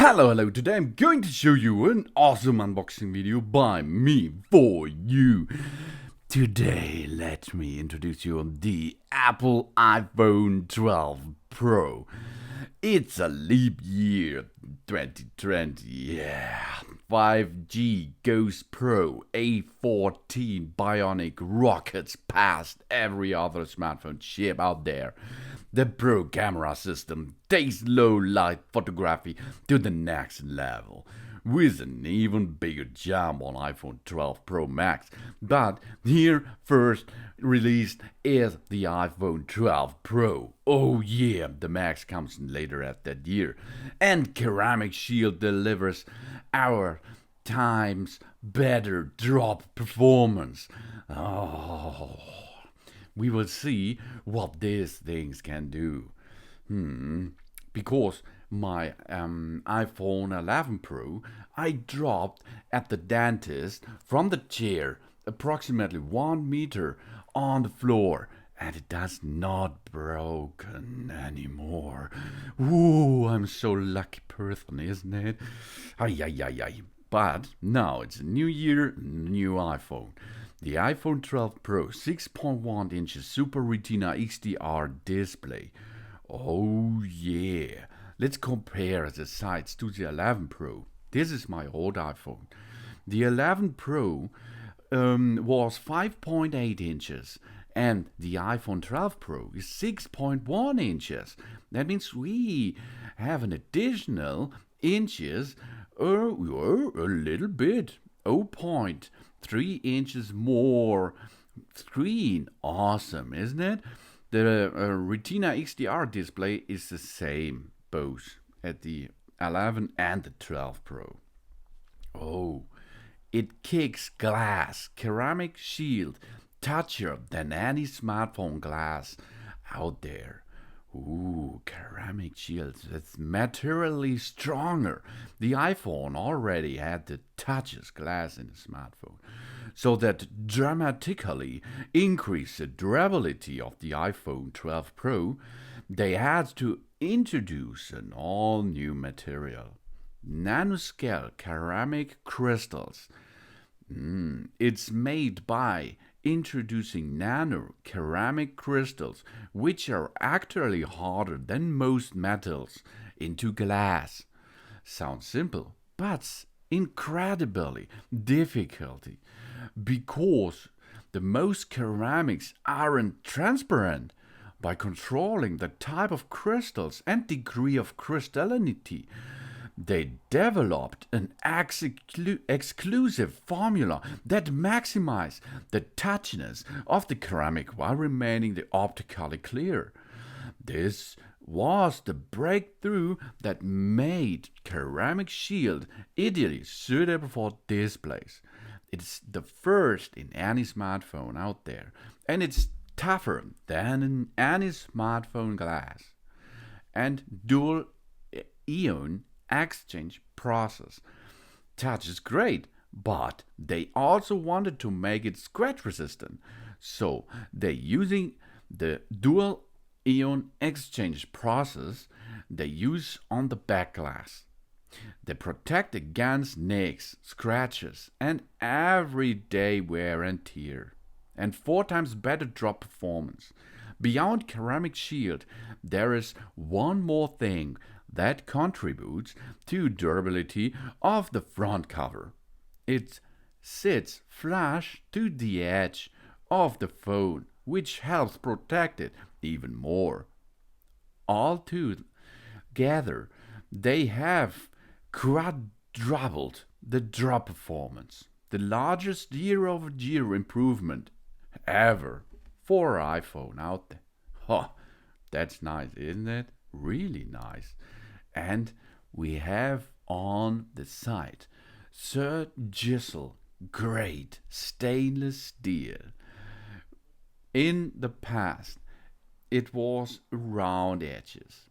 Hello, today I'm going to show you an awesome unboxing video by me for you. Today, let me introduce you on the Apple iPhone 12 Pro. It's a leap year, 2020, yeah. 5G Ghost Pro A14 Bionic rockets past every other smartphone chip out there. The Pro camera system takes low light photography to the next level, with an even bigger jump on iPhone 12 Pro Max. But here first released is the iPhone 12 Pro. Oh yeah, the Max comes later at that year. And Ceramic Shield delivers our times better drop performance. Oh, we will see what these things can do. Because my iPhone 11 Pro, I dropped at the dentist from the chair approximately 1 meter on the floor, and it does not broken anymore. Ooh, I'm so lucky person, isn't it? Ay. But now it's a new year, new iPhone. The iPhone 12 Pro 6.1 inches Super Retina XDR display. Oh yeah. Let's compare the sides to the 11 Pro. This is my old iPhone. The 11 Pro was 5.8 inches and the iPhone 12 Pro is 6.1 inches. That means we have an additional inches, a little bit, 0.3 inches more screen. Awesome, isn't it? The Retina XDR display is the same both at the 11 and the 12 Pro. Oh, it kicks glass, ceramic shield, touchier than any smartphone glass out there. Ooh, ceramic shields, that's materially stronger. The iPhone already had the touchless glass in the smartphone, so that dramatically increased the durability of the iPhone 12 Pro. They had to introduce an all-new material, nanoscale ceramic crystals. It's made by introducing nano ceramic crystals, which are actually harder than most metals, into glass. Sounds simple, but incredibly difficult, because the most ceramics aren't transparent. By controlling the type of crystals and degree of crystallinity, they developed an exclusive formula that maximized the touchiness of the ceramic while remaining optically clear. This was the breakthrough that made Ceramic Shield ideally suitable for displays. It's the first in any smartphone out there, and it's tougher than in any smartphone glass. And dual ion exchange process. Touch is great, but they also wanted to make it scratch resistant. So they're using the dual ion exchange process they use on the back glass. They protect against nicks, scratches, and everyday wear and tear, and 4 times better drop performance. Beyond Ceramic Shield, there is one more thing that contributes to durability of the front cover. It sits flush to the edge of the phone, which helps protect it even more. All together, they have quadrupled the drop performance, the largest year-over-year improvement ever for iPhone out there. Oh, that's nice, isn't it? Really nice. And we have on the side surgical grade stainless steel. In the past, it was round edges.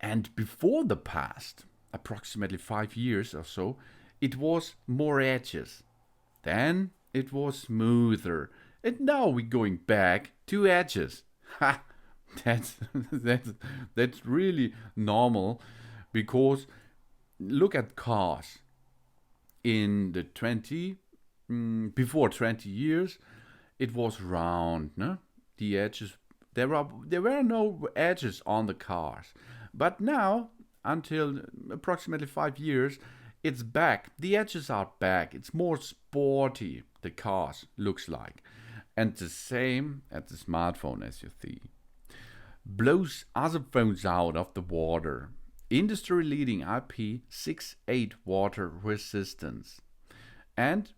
And before the past, approximately 5 years or so, it was more edges. Then it was smoother. And now we're going back to edges. Ha! That's really normal, because look at cars in the before 20 years, it was round, no? The edges, there were no edges on the cars. But now, until approximately 5 years, it's back. The edges are back. It's more sporty, the cars looks like. And the same at the smartphone, as you see. Blows other phones out of the water. Industry leading IP68 water resistance. And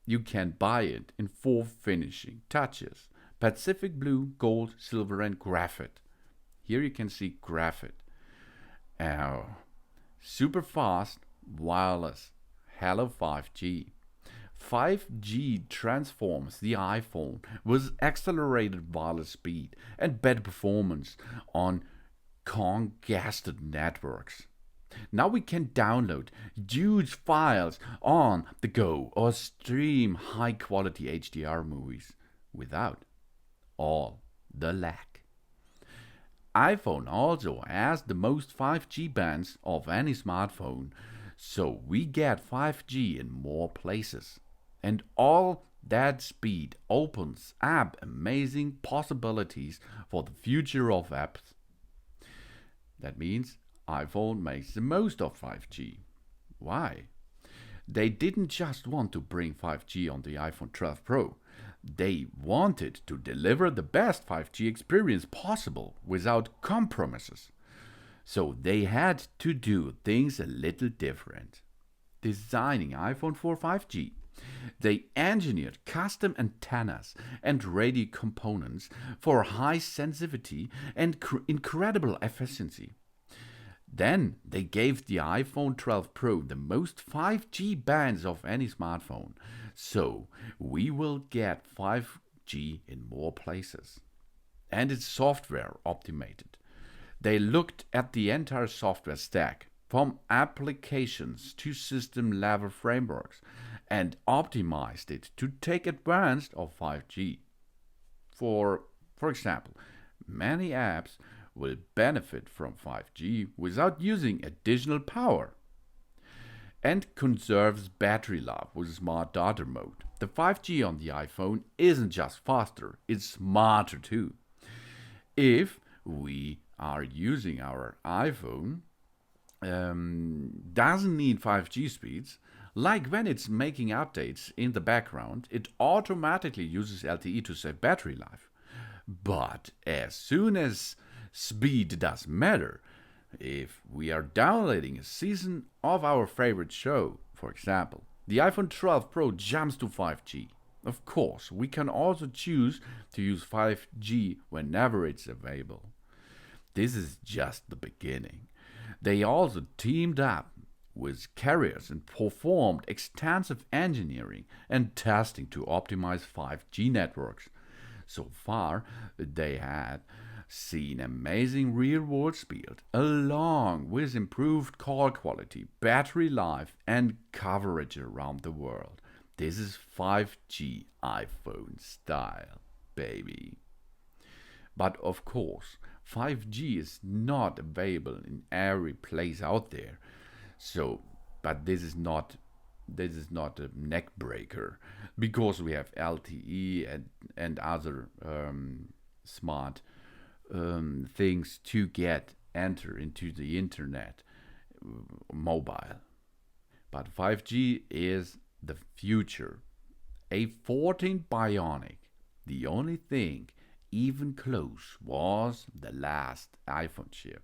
you can buy it in 4 finishing touches: Pacific blue, gold, silver, and graphite. Here you can see graphite. Super fast, wireless, hello 5G. 5G transforms the iPhone with accelerated wireless speed and better performance on congested networks. Now we can download huge files on the go or stream high quality HDR movies without all the lag. iPhone also has the most 5G bands of any smartphone, so we get 5G in more places. And all that speed opens up amazing possibilities for the future of apps. That means iPhone makes the most of 5G. Why? They didn't just want to bring 5G on the iPhone 12 Pro. They wanted to deliver the best 5G experience possible without compromises. So they had to do things a little different. Designing iPhone for 5G, they engineered custom antennas and radio components for high sensitivity and incredible efficiency. Then they gave the iPhone 12 Pro the most 5G bands of any smartphone, so we will get 5G in more places. And it's software optimized. They looked at the entire software stack, from applications to system level frameworks, and optimized it to take advantage of 5G. For example, many apps will benefit from 5G without using additional power, and conserves battery life with smart data mode. The 5G on the iPhone isn't just faster, it's smarter too. If we are using our iPhone, doesn't need 5G speeds, like when it's making updates in the background, it automatically uses LTE to save battery life. But as soon as speed does matter, if we are downloading a season of our favorite show, for example, the iPhone 12 Pro jumps to 5G. Of course, we can also choose to use 5G whenever it's available. This is just the beginning. They also teamed up with carriers and performed extensive engineering and testing to optimize 5G networks. So far, they had seen amazing real-world speed, along with improved call quality, battery life, and coverage around the world. This is 5G iPhone style, baby. But of course, 5G is not available in every place out there. So, but this is not a neck breaker, because we have LTE and other smart things to enter into the internet mobile. But 5G is the future. A14 Bionic, the only thing even close, was the last iPhone chip.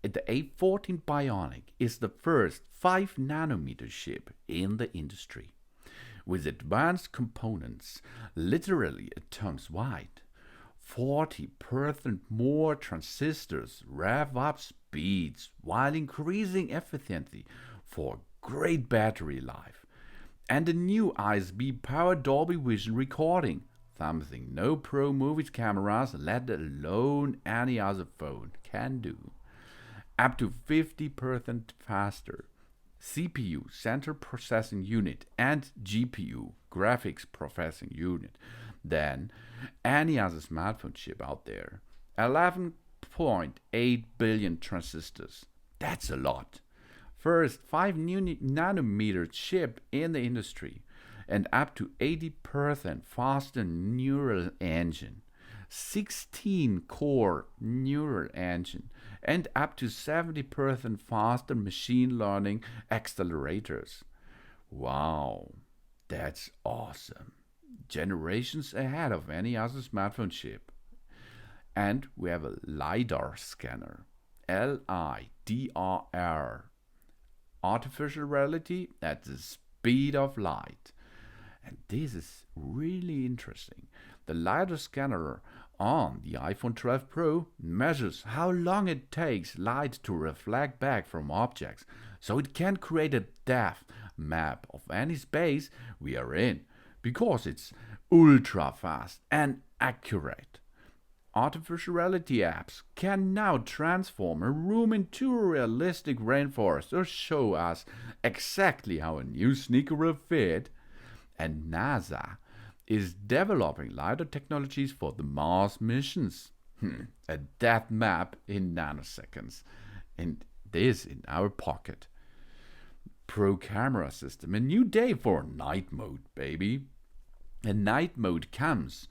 The A14 Bionic is the first 5nm chip in the industry, with advanced components literally atoms wide. 40% more transistors rev up speeds while increasing efficiency for great battery life. And a new ISP-powered Dolby Vision recording, something no pro movies cameras, let alone any other phone, can do. Up to 50% faster. CPU, Central Processing Unit, and GPU, Graphics Processing Unit, than any other smartphone chip out there. 11.8 billion transistors. That's a lot. first 5 nanometer chip in the industry, and up to 80% faster neural engine, 16 core neural engine, and up to 70% faster machine learning accelerators. Wow, that's awesome. Generations ahead of any other smartphone chip. And we have a LiDAR scanner, LiDAR, artificial reality at the speed of light. And this is really interesting. The LiDAR scanner on the iPhone 12 Pro measures how long it takes light to reflect back from objects, so it can create a depth map of any space we are in, because it's ultra fast and accurate. Artificial reality apps can now transform a room into a realistic rainforest or show us exactly how a new sneaker will fit. And NASA is developing LiDAR technologies for the Mars missions. A depth map in nanoseconds. And this in our pocket. Pro camera system, a new day for night mode, baby. And night mode comes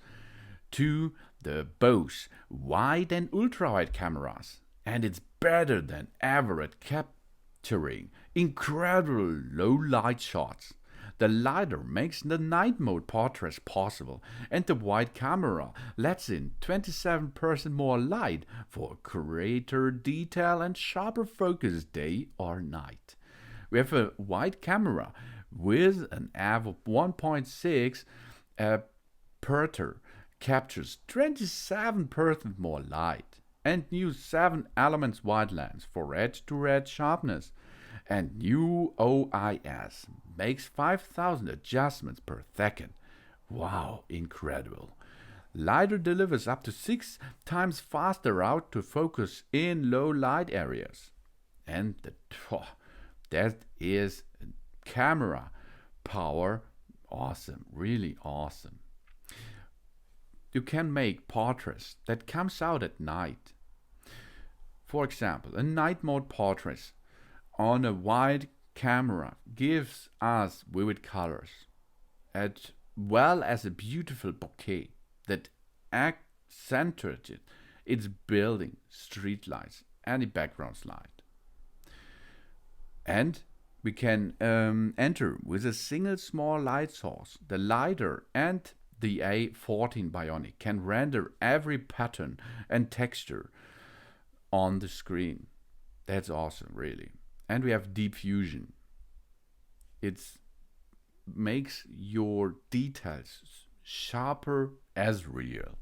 to the both wide and ultra wide cameras, and it's better than ever at capturing incredible low light shots. The LiDAR makes the night mode portraits possible, and the wide camera lets in 27% more light for greater detail and sharper focus day or night. We have a wide camera with an f of 1.6 aperture, captures 27% more light, and new 7 elements wide lens for edge-to-edge sharpness. And new OIS makes 5,000 adjustments per second. Wow, incredible. LiDAR delivers up to 6 times faster out to focus in low light areas. And that is camera power. Awesome, really awesome. You can make portraits that comes out at night. For example, a night mode portrait on a wide camera gives us vivid colors, as well as a beautiful bouquet that accentuated its building, street lights, and the background light. And we can enter with a single small light source. The LiDAR and the A14 Bionic can render every pattern and texture on the screen. That's awesome, really. And we have Deep Fusion. It makes your details sharper as real.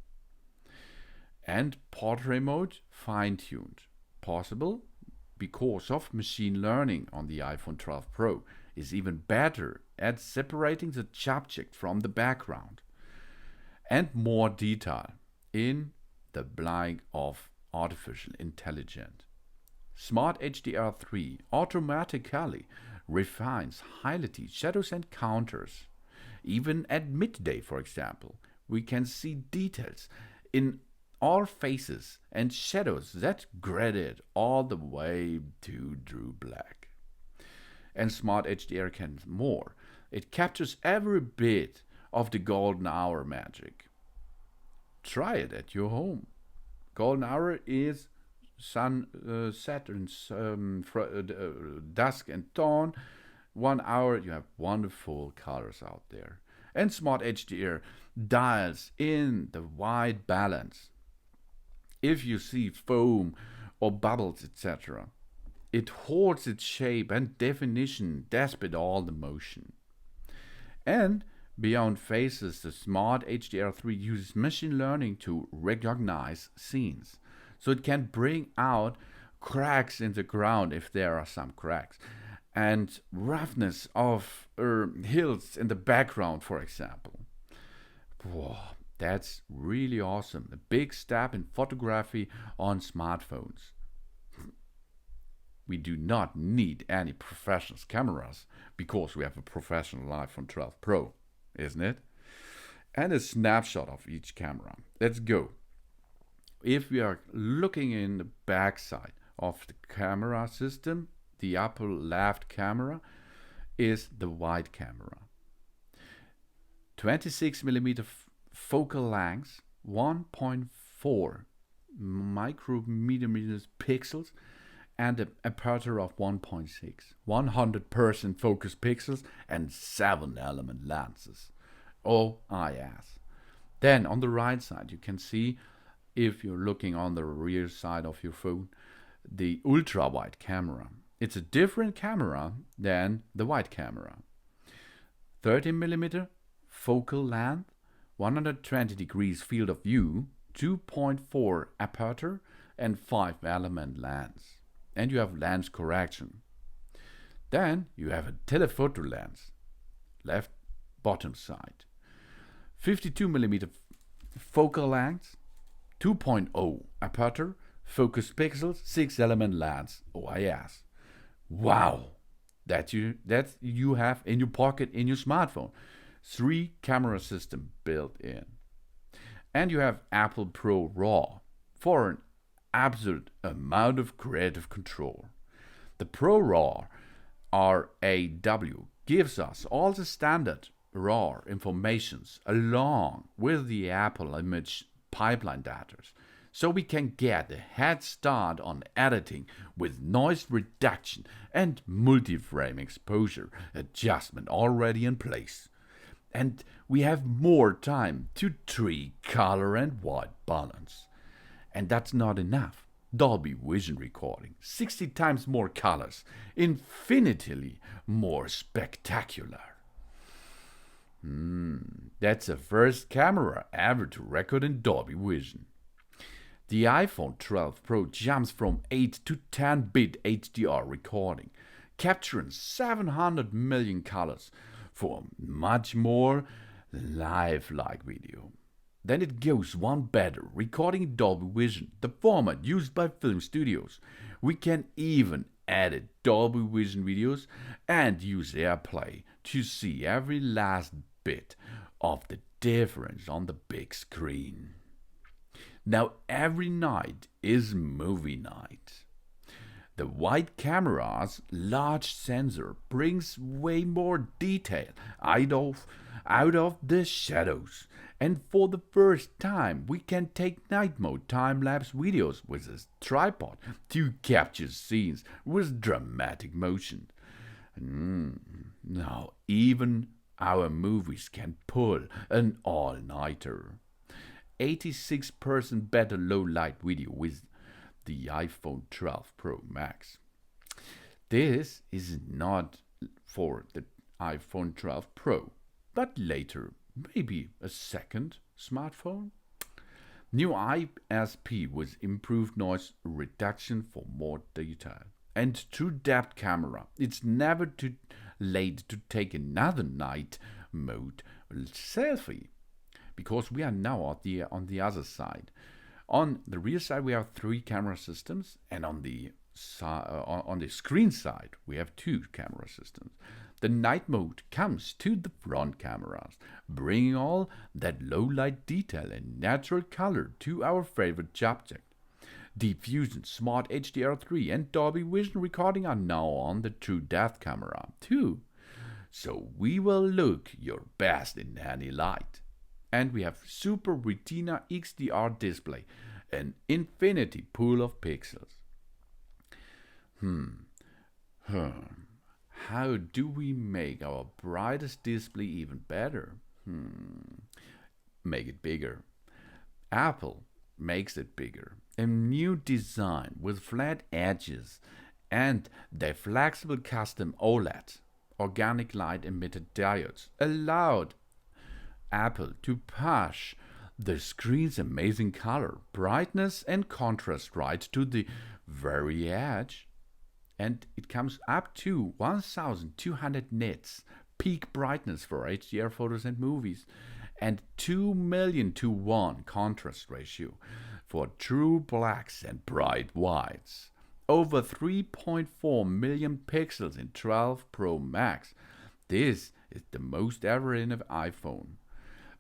And portrait mode fine-tuned. Possible because of machine learning on the iPhone 12 Pro is even better at separating the subject from the background. And more detail in the blink of artificial intelligence. Smart HDR3 automatically refines highlights, shadows, and counters. Even at midday, for example, we can see details in all faces and shadows that graded all the way to true black. And Smart HDR can more. It captures every bit of the golden hour magic. Try it at your home. Golden hour is sunset and dusk and dawn. 1 hour, you have wonderful colors out there. And Smart HDR dials in the white balance. If you see foam or bubbles, etc., it holds its shape and definition despite all the motion. And beyond faces, the Smart HDR3 uses machine learning to recognize scenes. So it can bring out cracks in the ground if there are some cracks, and roughness of hills in the background, for example. Whoa, that's really awesome. A big step in photography on smartphones. We do not need any professional cameras because we have a professional iPhone 12 Pro, isn't it? And a snapshot of each camera. Let's go. If we are looking in the backside of the camera system, the upper left camera, is the wide camera. 26mm focal length, 1.4 micrometers pixels, and an aperture of 1.6, 100% focus pixels, and 7-element lenses, OIS. Then on the right side, you can see, if you're looking on the rear side of your phone, the ultra wide camera. It's a different camera than the wide camera. 30mm focal length, 120 degrees field of view, 2.4 aperture, and 5-element lens. And you have lens correction. Then you have a telephoto lens, left bottom side. 52mm focal length, 2.0 aperture, focus pixels, 6-element lens, OIS. Wow! That you have in your pocket in your smartphone. 3 camera system built in. And you have Apple Pro RAW for an absolute amount of creative control. The Pro RAW RAW gives us all the standard RAW informations along with the Apple image pipeline data, so we can get a head start on editing with noise reduction and multi-frame exposure adjustment already in place. And we have more time to tweak color and white balance. And that's not enough. Dolby Vision recording, 60 times more colors, infinitely more spectacular. That's the first camera ever to record in Dolby Vision. The iPhone 12 Pro jumps from 8 to 10-bit HDR recording, capturing 700 million colors for much more lifelike video. Then it goes one better, recording Dolby Vision, the format used by film studios. We can even edit Dolby Vision videos and use AirPlay to see every last bit of the difference on the big screen. Now every night is movie night. The wide camera's large sensor brings way more detail out of the shadows. And for the first time, we can take night mode time-lapse videos with a tripod to capture scenes with dramatic motion. Now even our movies can pull an all-nighter. 86% better low-light video with the iPhone 12 Pro Max. This is not for the iPhone 12 Pro, but later, maybe a second smartphone. New ISP with improved noise reduction for more detail. And true depth camera. It's never too late to take another night mode selfie, because we are now on the other side. On the rear side, we have 3 camera systems, and on the screen side, we have 2 camera systems. The night mode comes to the front cameras, bringing all that low-light detail and natural color to our favorite subject. Deep Fusion, Smart HDR3, and Dolby Vision recording are now on the True Depth camera, too. So we will look your best in any light. And we have Super Retina XDR display, an infinity pool of pixels. How do we make our brightest display even better? Make it bigger. Apple makes it bigger. A new design with flat edges and the flexible custom OLED, organic light emitter diodes, allowed Apple to push the screen's amazing color, brightness, and contrast right to the very edge. And it comes up to 1200 nits peak brightness for HDR photos and movies, and 2,000,000:1 contrast ratio for true blacks and bright whites. Over 3.4 million pixels in 12 Pro Max. This is the most ever in an iPhone.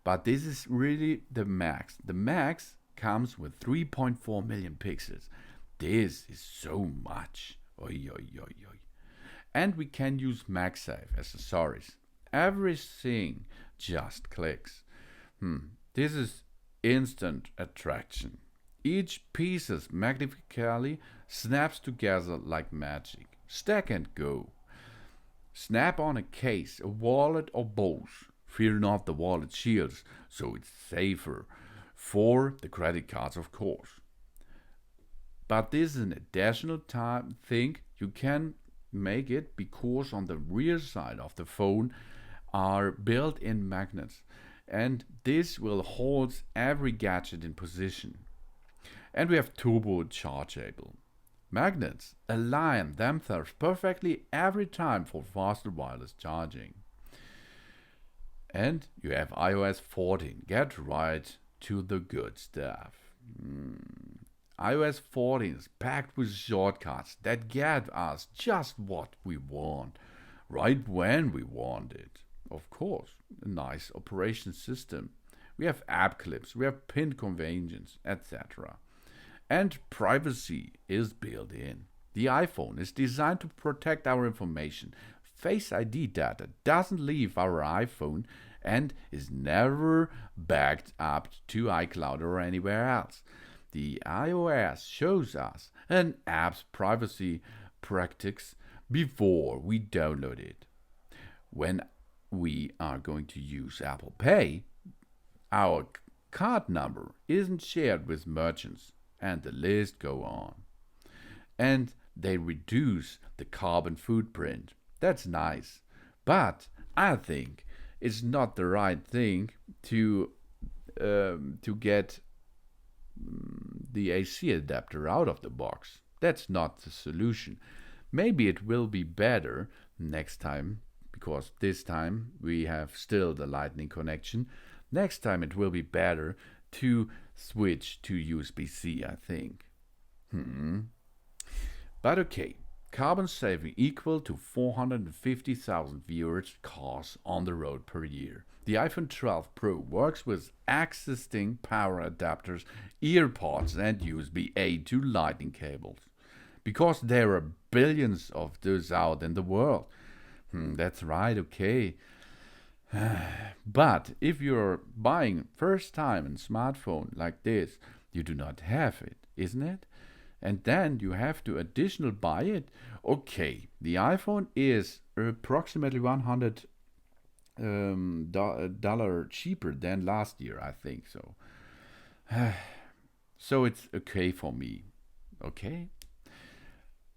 But this is really the max. The max comes with 3.4 million pixels. This is so much. Oi, oi, oi, oi. And we can use MagSafe accessories. Everything just clicks. This is instant attraction. Each piece magnificently snaps together like magic. Stack and go. Snap on a case, a wallet, or both. Fear not, the wallet shields, so it's safer. For the credit cards, of course. But this is an additional thing you can make it because on the rear side of the phone are built-in magnets, and this will hold every gadget in position. And we have turbo chargeable. Magnets align themselves perfectly every time for faster wireless charging. And you have iOS 14. Get right to the good stuff. iOS 14 is packed with shortcuts that get us just what we want, right when we want it. Of course, a nice operation system. We have app clips, we have pin conventions, etc. And privacy is built in. The iPhone is designed to protect our information. Face ID data doesn't leave our iPhone and is never backed up to iCloud or anywhere else. The iOS shows us an app's privacy practice before we download it. When we are going to use Apple Pay, our card number isn't shared with merchants, and the list go on. And they reduce the carbon footprint. That's nice. But I think it's not the right thing to get the AC adapter out of the box. That's not the solution. Maybe it will be better next time, because this time we have still the lightning connection. Next time it will be better to switch to USB-C, I think. But okay, carbon saving equal to 450,000 viewers cars on the road per year. The iPhone 12 Pro works with existing power adapters, earpods, and USB-A to lightning cables. Because there are billions of those out in the world. That's right, okay. But if you're buying first time a smartphone like this, you do not have it, isn't it? And then you have to additional buy it. Okay, the iPhone is approximately $100 dollar cheaper than last year, I think so. So it's okay for me, okay?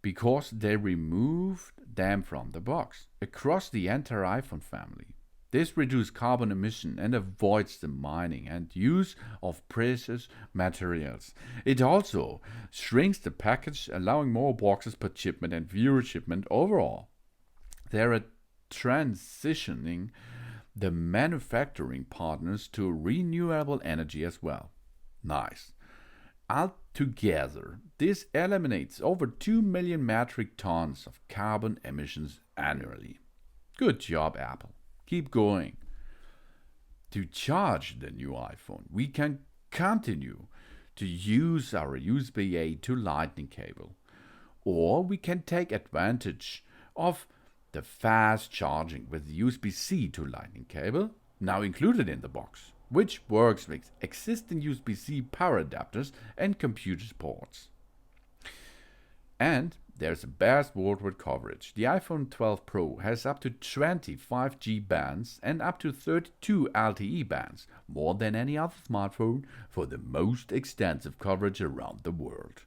Because they removed them from the box across the entire iPhone family. This reduces carbon emission and avoids the mining and use of precious materials. It also shrinks the package, allowing more boxes per shipment and fewer shipment overall. They are transitioning the manufacturing partners to renewable energy as well. Nice. Altogether, this eliminates over 2 million metric tons of carbon emissions annually. Good job, Apple. Keep going. To charge the new iPhone, we can continue to use our USB-A to Lightning cable, or we can take advantage of the fast charging with USB-C to Lightning cable, now included in the box, which works with existing USB-C power adapters and computer ports. And there's a best worldwide coverage. The iPhone 12 Pro has up to 20 5G bands and up to 32 LTE bands, more than any other smartphone, for the most extensive coverage around the world.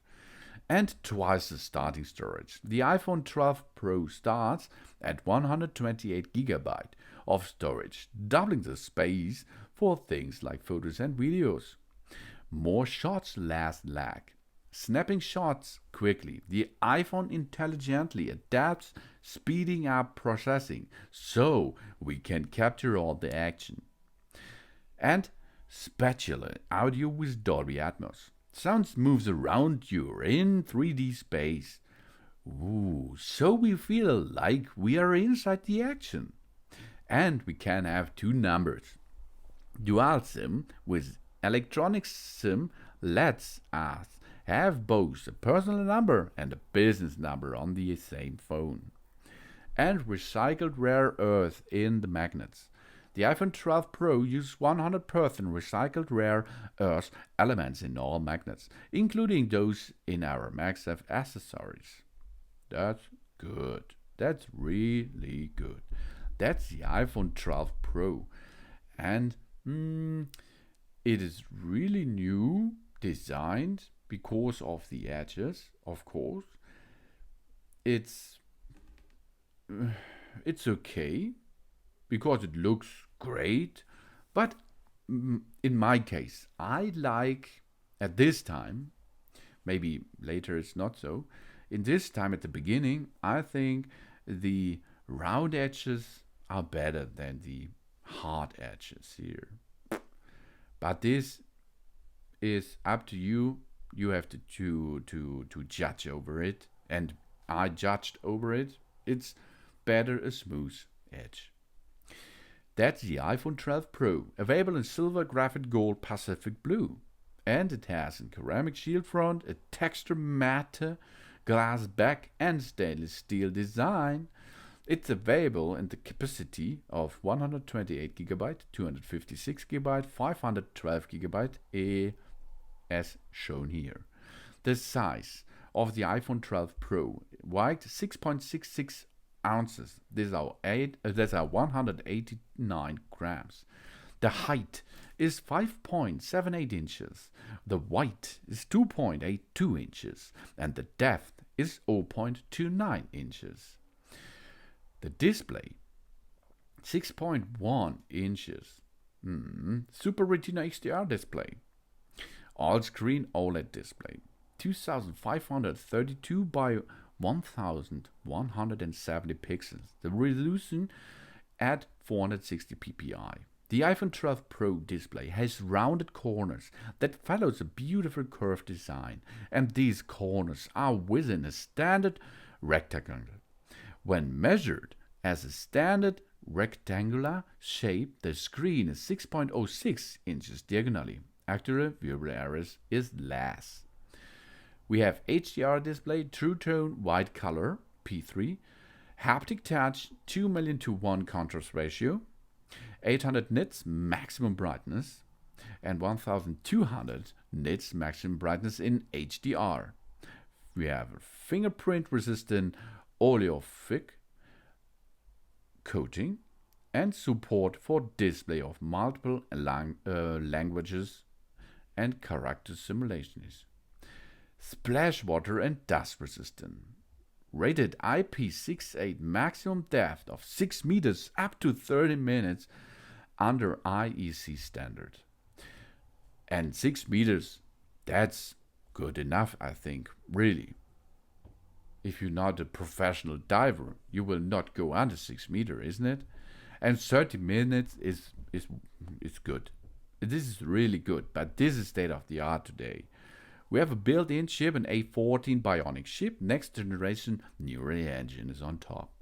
And twice the starting storage. The iPhone 12 Pro starts at 128GB of storage, doubling the space for things like photos and videos. More shots, less lag. Snapping shots quickly. The iPhone intelligently adapts, speeding up processing so we can capture all the action. And spatial audio with Dolby Atmos. Sound moves around you in 3D space. Ooh, so we feel like we are inside the action. And we can have two numbers. Dual SIM with electronic SIM lets us have both a personal number and a business number on the same phone. and recycled rare earth in the magnets. The iPhone 12 Pro uses 100% recycled rare earth elements in all magnets, including those in our MagSafe accessories. That's good. That's really good. That's the iPhone 12 Pro. And it is really new, designed because of the edges, of course. It's okay because it looks great, but in my case, I like at this time, maybe later it's not so, in this time at the beginning, I think the round edges are better than the hard edges here. But this is up to you. You have to judge over it, and I judged over it. It's better a smooth edge. That's the iPhone 12 Pro, available in silver, graphite, gold, Pacific blue. And it has a ceramic shield front, a texture matte, glass back, and stainless steel design. It's available in the capacity of 128GB, 256GB, 512GB, as shown here. The size of the iPhone 12 Pro weighed 6.66 ounces. These are 189 grams. The height is 5.78 inches. The width is 2.82 inches. And the depth is 0.29 inches. The display, 6.1 inches. Super Retina XDR display. All-screen OLED display. 2532 by 1170 pixels. The resolution at 460 ppi. The iPhone 12 Pro display has rounded corners that follows a beautiful curved design, and these corners are within a standard rectangle. When measured as a standard rectangular shape, the screen is 6.06 inches diagonally. Actual viewable areas is less. We have HDR display, True Tone White Color, P3, Haptic Touch, 2,000,000:1 contrast ratio, 800 nits maximum brightness, and 1200 nits maximum brightness in HDR. We have a fingerprint-resistant oleophobic coating and support for display of multiple languages and character simulations. Splash water and dust resistant. Rated IP68 maximum depth of 6 meters up to 30 minutes under IEC standard. And 6 meters, that's good enough, I think, really. If you're not a professional diver, you will not go under 6 meters, isn't it? And 30 minutes is good. This is really good, but this is state of the art today. We have a built-in chip, an A14 Bionic chip. Next generation neural engine is on top.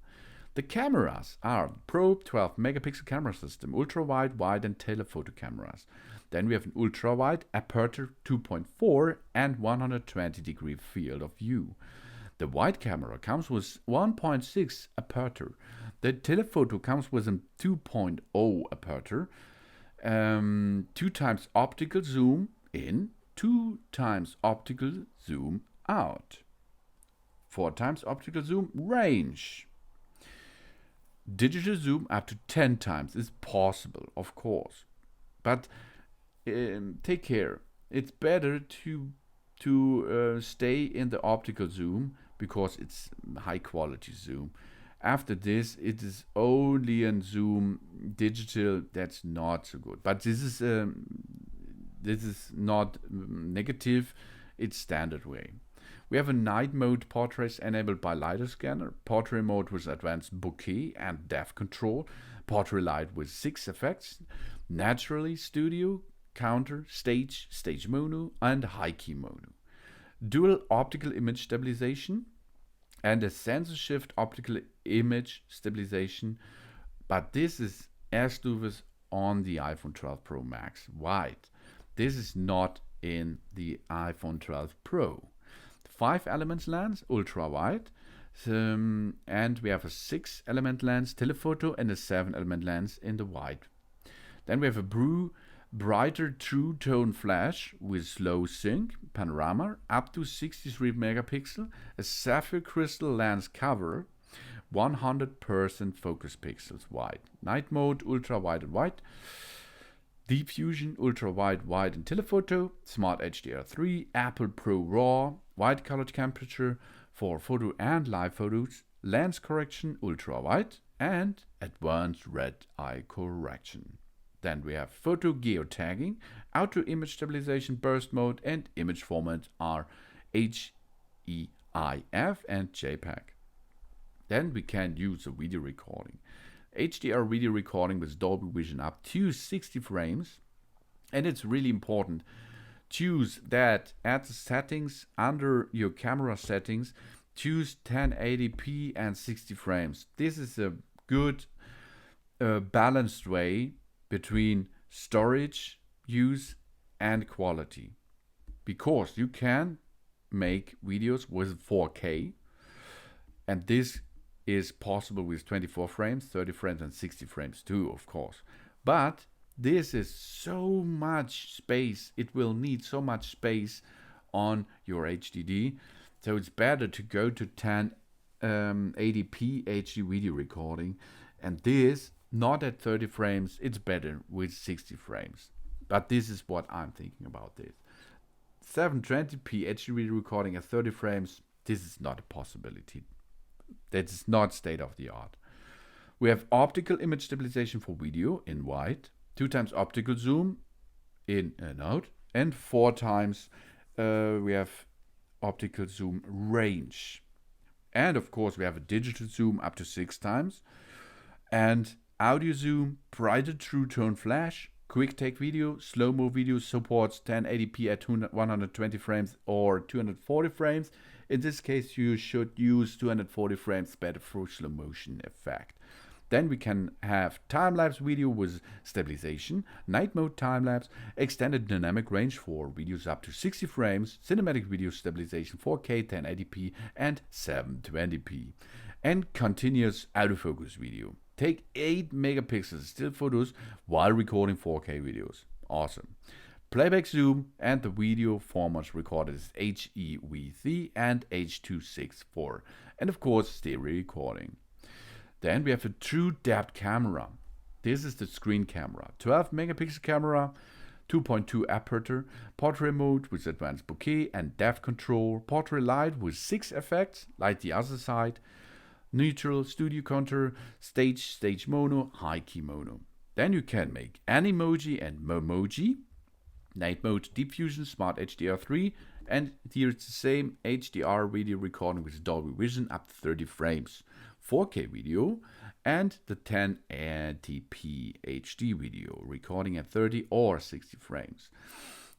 The cameras are Probe 12 megapixel camera system, ultra-wide, wide, and telephoto cameras. Then we have an ultra-wide, aperture 2.4, and 120-degree field of view. The wide camera comes with 1.6 aperture. The telephoto comes with a 2.0 aperture, 2 times optical zoom in, 2 times optical zoom out, 4 times optical zoom range. Digital zoom up to 10 times is possible, of course, but take care. It's better to stay in the optical zoom because it's high quality zoom. After this, it is only a zoom digital. That's not so good. But this is not negative. It's standard way. We have a night mode portraits enabled by LiDAR scanner, portrait mode with advanced bokeh and depth control, portrait light with 6 effects, naturally, studio, counter, stage mono, and high key mono. Dual optical image stabilization and a sensor shift optical image stabilization, but this is as was on the iPhone 12 Pro Max wide. This is not in the iPhone 12 Pro. 5 elements lens, ultra wide, And we have a 6-element lens telephoto and a 7-element lens in the wide. Then we have a brighter true tone flash with slow sync panorama up to 63 megapixel, a sapphire crystal lens cover, 100% focus pixels wide, night mode ultra wide and wide, deep fusion ultra wide and telephoto, smart HDR3, Apple Pro RAW, wide color temperature for photo and live photos, lens correction ultra wide, and advanced red eye correction. Then we have photo geotagging, auto image stabilization, burst mode, and image formats are HEIF and JPEG. Then we can use a video recording. HDR video recording with Dolby Vision up to 60 frames. And it's really important. Choose that at the settings, under your camera settings, choose 1080p and 60 frames. This is a good balanced way between storage use and quality, because you can make videos with 4K, and this is possible with 24 frames, 30 frames, and 60 frames too, of course. But this is so much space, it will need so much space on your HDD, so it's better to go to 1080p HD video recording, and this not at 30 frames, it's better with 60 frames. But this is what I'm thinking about this. 720p HD video recording at 30 frames, this is not a possibility. That's not state of the art. We have optical image stabilization for video in wide, 2 times optical zoom in and out, and 4 times we have optical zoom range. And of course we have a digital zoom up to 6 times, and audio zoom, brighter true tone flash, quick take video, slow-mo video, supports 1080p at 120 frames or 240 frames. In this case, you should use 240 frames better for slow motion effect. Then we can have time-lapse video with stabilization, night mode time-lapse, extended dynamic range for videos up to 60 frames, cinematic video stabilization 4K, 1080p and 720p, and continuous autofocus video. Take 8 megapixel still photos while recording 4K videos. Awesome. Playback zoom and the video formats recorded is HEV3 and H.264. And of course, stereo recording. Then we have a true depth camera. This is the screen camera. 12 megapixel camera, 2.2 aperture, portrait mode with advanced bokeh and depth control, portrait light with 6 effects, like the other side, neutral, studio contour, stage mono, high key mono. Then you can make Animoji and Momoji, night mode, deep fusion, smart HDR3, and here it's the same HDR video recording with Dolby Vision up to 30 frames, 4K video, and the 1080p HD video recording at 30 or 60 frames.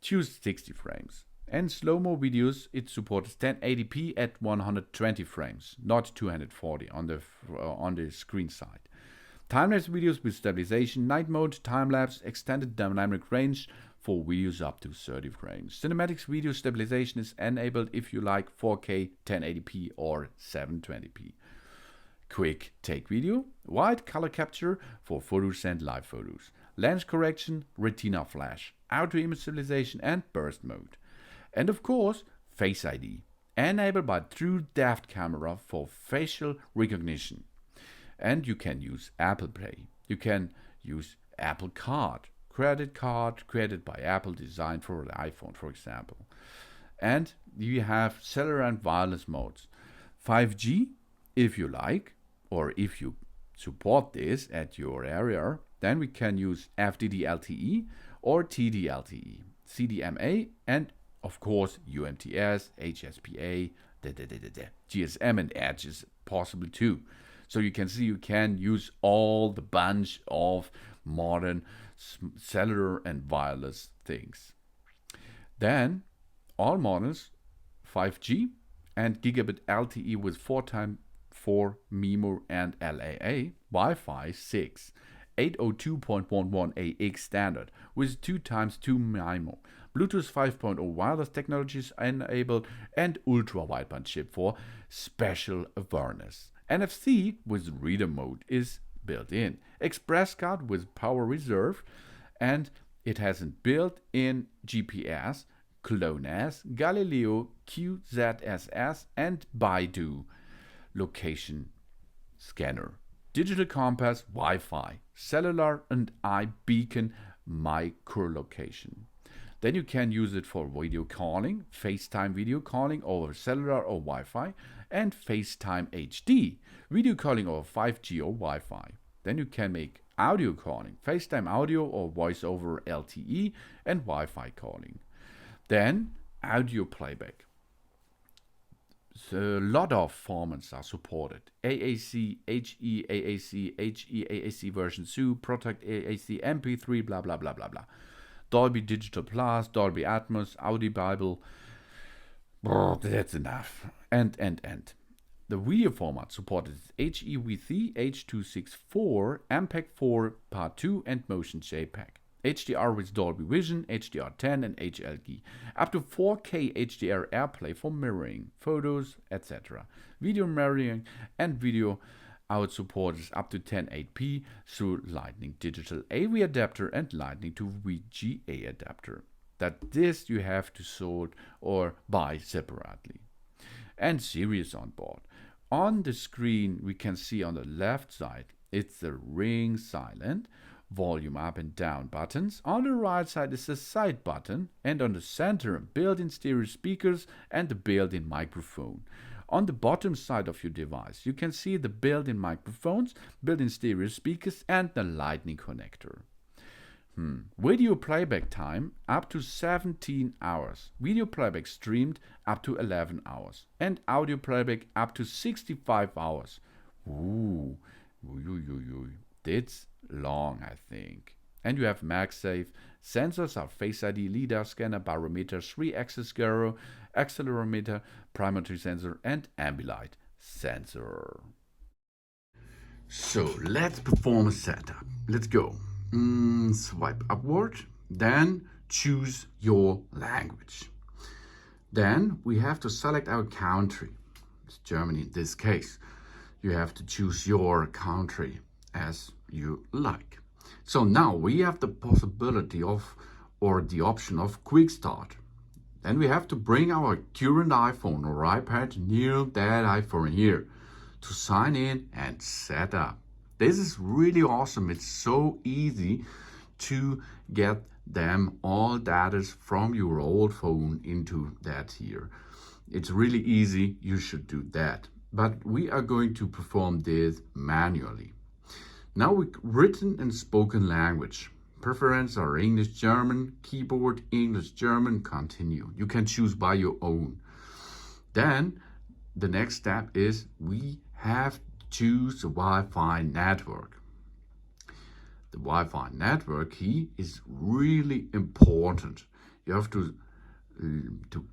Choose 60 frames. And slow-mo videos, it supports 1080p at 120 frames, not 240 on the screen side. Time-lapse videos with stabilization, night mode, time-lapse, extended dynamic range for videos up to 30 frames. Cinematics video stabilization is enabled if you like 4K, 1080p or 720p. Quick take video, wide color capture for photos and live photos. Lens correction, retina flash, auto image stabilization and burst mode. And of course, Face ID, enabled by true depth camera for facial recognition. And you can use Apple Pay. You can use Apple Card, credit card created by Apple, designed for the iPhone, for example. And you have cellular and wireless modes. 5G, if you like, or if you support this at your area, then we can use FDD LTE or TD LTE, CDMA, and of course, UMTS, HSPA, GSM and Edge is possible too. So you can see you can use all the bunch of modern cellular and wireless things. Then all models 5G and gigabit LTE with 4x4 MIMO and LAA, Wi-Fi 6, 802.11ax standard with 2x2 MIMO, Bluetooth 5.0 wireless technologies enabled, and ultra wideband chip for special awareness. NFC with reader mode is built in. Express card with power reserve, and it has a built-in GPS, GLONASS, Galileo, QZSS, and Baidu location scanner, digital compass, Wi-Fi, cellular and iBeacon microlocation. Then you can use it for video calling, FaceTime video calling over cellular or Wi-Fi, and FaceTime HD, video calling over 5G or Wi-Fi. Then you can make audio calling, FaceTime audio or voice over LTE, and Wi-Fi calling. Then audio playback. So a lot of formats are supported. AAC, HE, AAC, HE, AAC version 2, Protect AAC, MP3, blah, blah, blah, blah, blah. Dolby Digital Plus, Dolby Atmos, Audio Bible. That's enough. And. The video format supported is HEVC, H.264, MPEG-4 Part 2, and Motion JPEG. HDR with Dolby Vision, HDR10, and HLG. Up to 4K HDR AirPlay for mirroring, photos, etc. Video mirroring and video out support is up to 1080p through Lightning Digital AV adapter and Lightning to VGA adapter. That this you have to sort or buy separately. And Sirius on board. On the screen we can see on the left side it's the ring silent, volume up and down buttons. On the right side is the side button, and on the center built-in stereo speakers and the built-in microphone. On the bottom side of your device you can see the built-in microphones, built-in stereo speakers, and the lightning connector. Video playback time up to 17 hours. Video playback streamed up to 11 hours. And audio playback up to 65 hours. Ooh. That's long, I think. And you have MagSafe. Sensors are Face ID, LiDAR scanner, barometer, 3-axis gyro, accelerometer, primacy sensor, and ambilight sensor. So let's perform a setup. Let's go. Swipe upward, then choose your language. Then we have to select our country. It's Germany in this case. You have to choose your country as you like. So now we have the possibility of, or the option of quick start. Then we have to bring our current iPhone or iPad near that iPhone here to sign in and set up. This is really awesome. It's so easy to get them all data from your old phone into that here. It's really easy. You should do that. But we are going to perform this manually. Now with written and spoken language. Preference are English, German, keyboard, English, German, continue. You can choose by your own. Then the next step is we have to choose the Wi-Fi network. The Wi-Fi network key is really important. You have to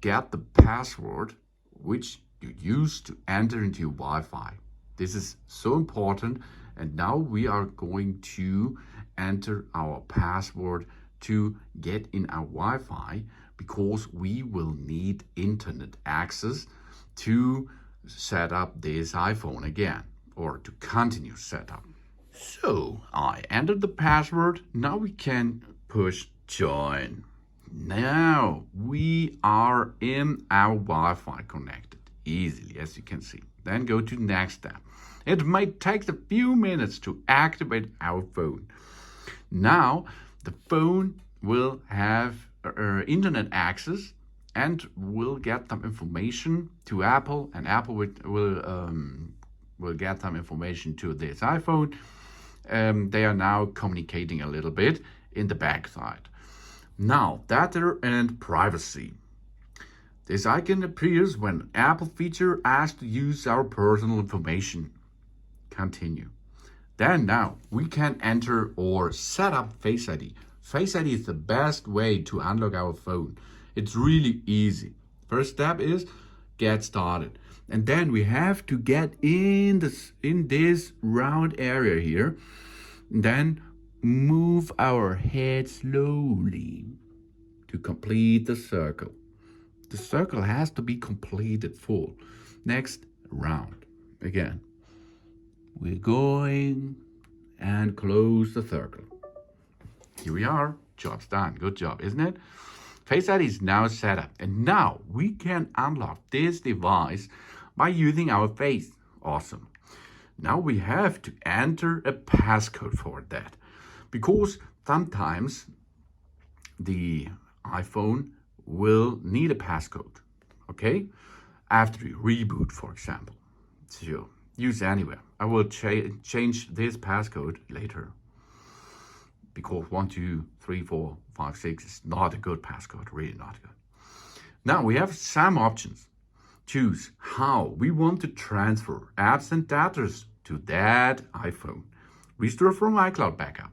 get the password which you use to enter into your Wi-Fi. This is so important, and now we are going to enter our password to get in our Wi-Fi because we will need internet access to set up this iPhone again, or to continue setup. So I entered the password. Now we can push join. Now we are in our Wi-Fi connected easily, as you can see. Then go to the next step. It might take a few minutes to activate our phone. Now the phone will have internet access and will get some information to Apple, and Apple will get some information to this iPhone. They are now communicating a little bit in the backside. Now, data and privacy. This icon appears when Apple feature asks to use our personal information. Continue. Then now we can enter or set up Face ID. Face ID is the best way to unlock our phone. It's really easy. First step is get started. And then we have to get in this round area here. Then move our head slowly. to complete the circle. The circle has to be completed full. Next, round. Again, we're going and close the circle. Here we are. Job's done. Good job, isn't it? Face ID is now set up. And now we can unlock this device by using our face. Awesome. Now we have to enter a passcode for that, because sometimes the iPhone will need a passcode, okay? After you reboot, for example. So use anywhere. I will change this passcode later, because 1, 2, 3, 4, 5, 6 is not a good passcode, really not good. Now we have some options. Choose how we want to transfer apps and data to that iPhone. Restore from iCloud Backup.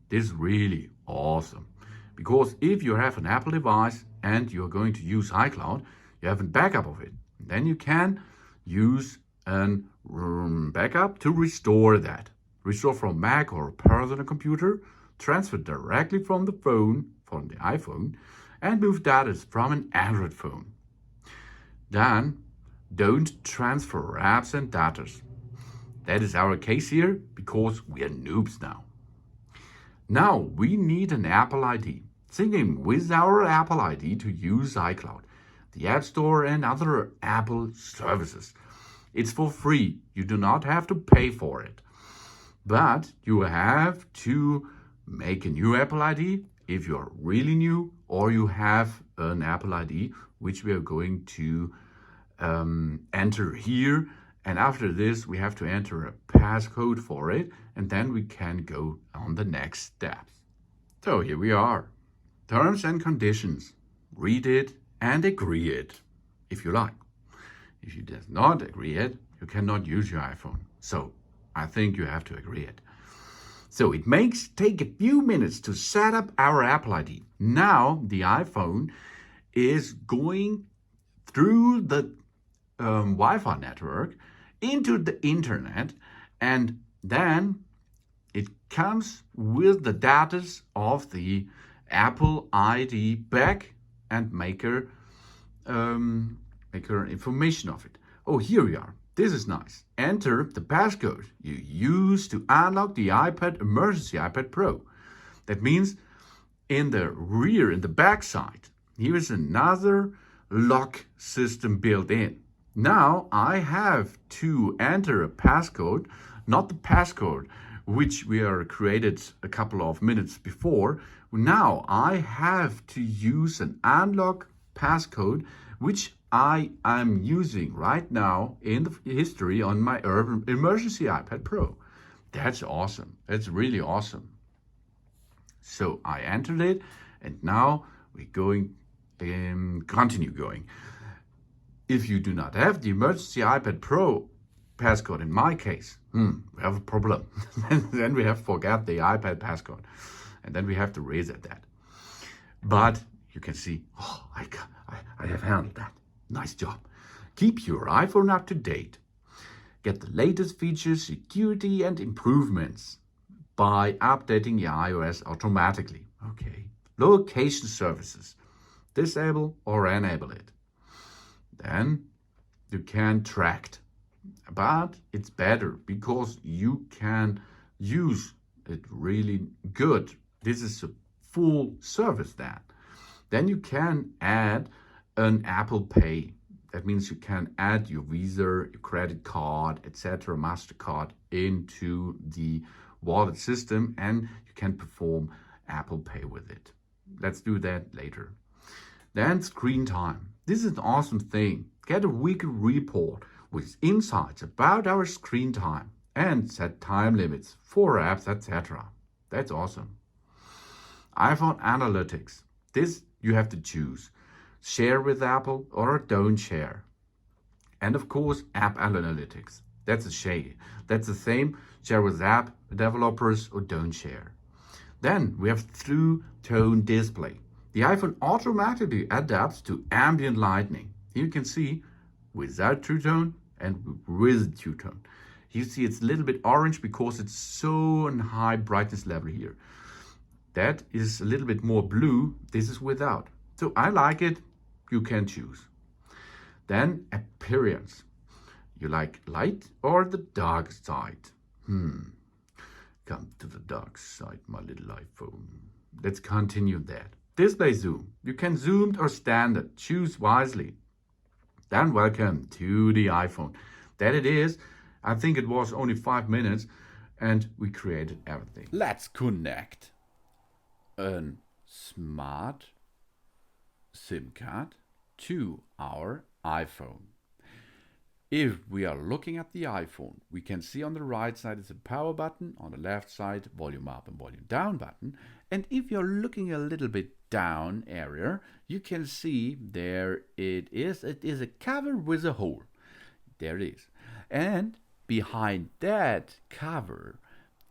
This is really awesome, because if you have an Apple device and you're going to use iCloud, you have a backup of it. Then you can use a backup to restore that. Restore from Mac or personal computer, transfer directly from the phone, from the iPhone, and move data from an Android phone. Then, don't transfer apps and data. That is our case here, because we are noobs now. Now we need an Apple ID. Sync in with our Apple ID to use iCloud, the App Store, and other Apple services. It's for free. You do not have to pay for it. But you have to make a new Apple ID if you're really new, or you have an Apple ID which we are going to enter here. And after this, we have to enter a passcode for it, and then we can go on the next steps. So here we are. Terms and conditions. Read it and agree it, if you like. If you do not agree it, you cannot use your iPhone. So I think you have to agree it. So it take a few minutes to set up our Apple ID. Now the iPhone is going through the Wi-Fi network into the internet, and then it comes with the data of the Apple ID back and make her information of it. Oh, here we are. This is nice. Enter the passcode you use to unlock the emergency iPad Pro. That means in the rear, in the back side, here is another lock system built in. Now I have to enter a passcode, not the passcode which we are created a couple of minutes before. Now I have to use an unlock passcode which I am using right now in the history on my emergency iPad Pro. That's awesome. That's really awesome. So I entered it, and now we're going continue going. If you do not have the emergency iPad Pro passcode, in my case, we have a problem. Then we have to forget the iPad passcode, and then we have to reset that. But you can see, I have handled that. Nice job. Keep your iPhone up to date. Get the latest features, security, and improvements by updating your iOS automatically. Okay. Location services. Disable or enable it. Then you can track it. But it's better because you can use it really good. This is a full service then you can add an Apple Pay. That means you can add your Visa, your credit card, etc., MasterCard into the wallet system, and you can perform Apple Pay with it. Let's do that later. Then screen time. This is an awesome thing. Get a weekly report with insights about our screen time and set time limits for apps, etc. That's awesome. iPhone Analytics. This you have to choose. Share with Apple or don't share. And of course, App Analytics. That's the same. Share with app developers or don't share. Then we have True Tone Display. The iPhone automatically adapts to ambient lighting. Here you can see without True Tone and with True Tone. You see it's a little bit orange because it's so high brightness level here. That is a little bit more blue. This is without. So I like it. You can choose. Then appearance. You like light or the dark side? Come to the dark side, my little iPhone. Let's continue that. Display zoom. You can zoom or standard. Choose wisely. Then welcome to the iPhone. That it is. I think it was only 5 minutes and we created everything. Let's connect a smart SIM card to our iPhone. If we are looking at the iPhone, we can see on the right side is a power button, on the left side volume up and volume down button. And if you're looking a little bit down area, you can see there it is. It is a cover with a hole. There it is. And behind that cover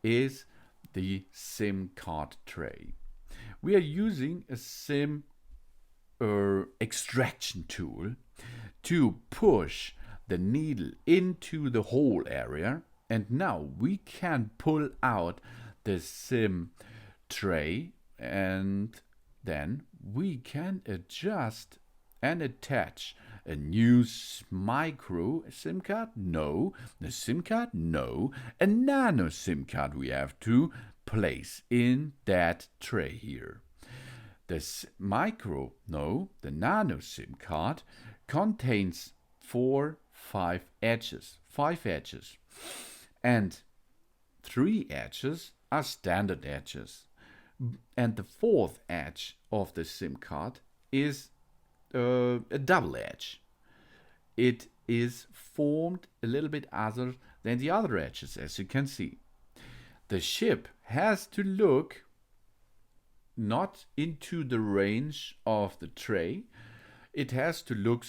is the SIM card tray. We are using a SIM extraction tool to push the needle into the hole area, and now we can pull out the SIM tray, and then we can adjust and attach a new micro SIM card, no, the SIM card, no, a nano SIM card we have to place in that tray here. The micro, no, the nano SIM card contains 5 edges, and 3 edges are standard edges, and the 4th edge of the SIM card is a double edge. It is formed a little bit other than the other edges, as you can see. The chip has to look not into the range of the tray. It has to look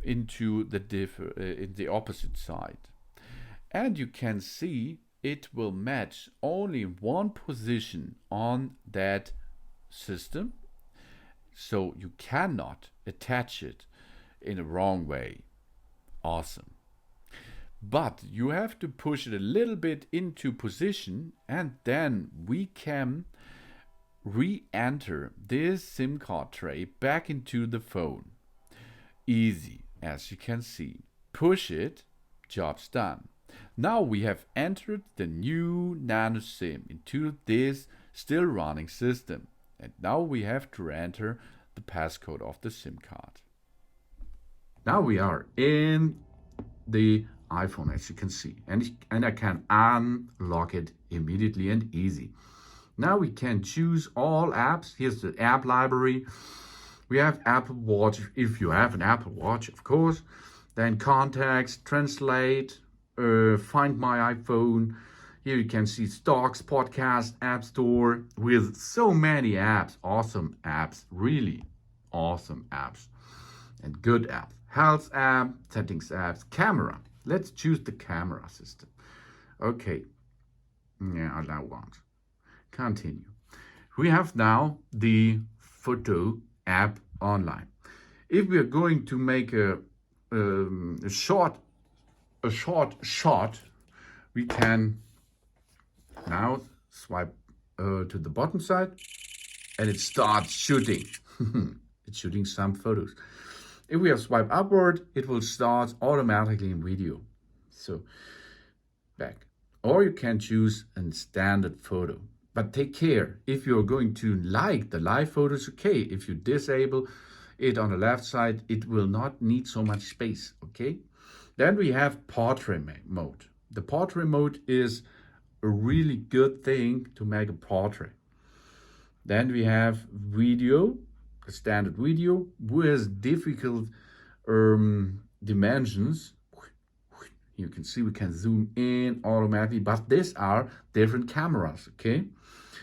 into the opposite side, and you can see it will match only one position on that system, so you cannot attach it in a wrong way. Awesome. But you have to push it a little bit into position, and then we can re-enter this SIM card tray back into the phone. Easy, as you can see. Push it, job's done. Now we have entered the new nano SIM into this still running system, and now we have to enter the passcode of the SIM card. Now we are in the iPhone, as you can see, and I can unlock it immediately and easy. Now we can choose all apps. Here's the app library. We have Apple Watch, if you have an Apple Watch, of course. Then contacts, translate, find my iPhone. Here you can see stocks, podcast, app store with so many apps, awesome apps, really awesome apps and good apps. Health app, settings apps, camera. Let's choose the camera system. Okay, yeah, I now want. Continue. We have now the photo app online. If we are going to make a short shot, we can now swipe to the bottom side, and it starts shooting. It's shooting some photos. If we have swipe upward, it will start automatically in video. So back. Or you can choose a standard photo. But take care, if you're going to like the live photos, okay. If you disable it on the left side, it will not need so much space, okay. Then we have portrait mode. The portrait mode is a really good thing to make a portrait. Then we have video, a standard video with difficult dimensions. You can see we can zoom in automatically, but these are different cameras, okay?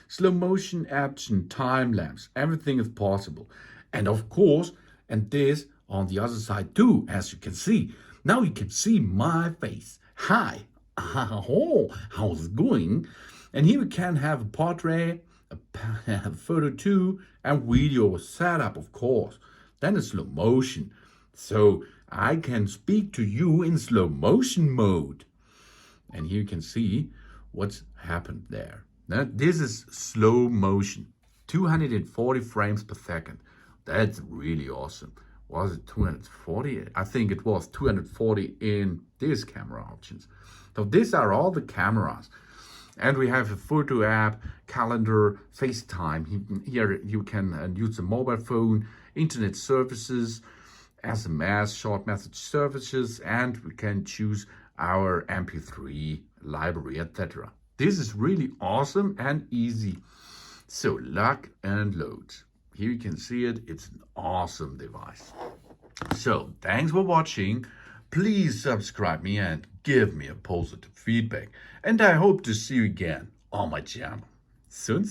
Slow motion, action, time lapse, everything is possible. And of course, and this on the other side too, as you can see. Now you can see my face. Hi, how's it going? And here we can have a portrait, a photo too, and video setup, of course. Then a slow motion. So I can speak to you in slow motion mode. And here you can see what's happened there. Now, this is slow motion. 240 frames per second. That's really awesome. Was it 240? I think it was 240 in this camera options. So these are all the cameras. And we have a photo app, calendar, FaceTime. Here you can use a mobile phone, internet services, SMS, short message services, and we can choose our MP3 library, etc. This is really awesome and easy. So lock and load. Here you can see it. It's an awesome device. So thanks for watching. Please subscribe me and give me a positive feedback. And I hope to see you again on my channel. Soon.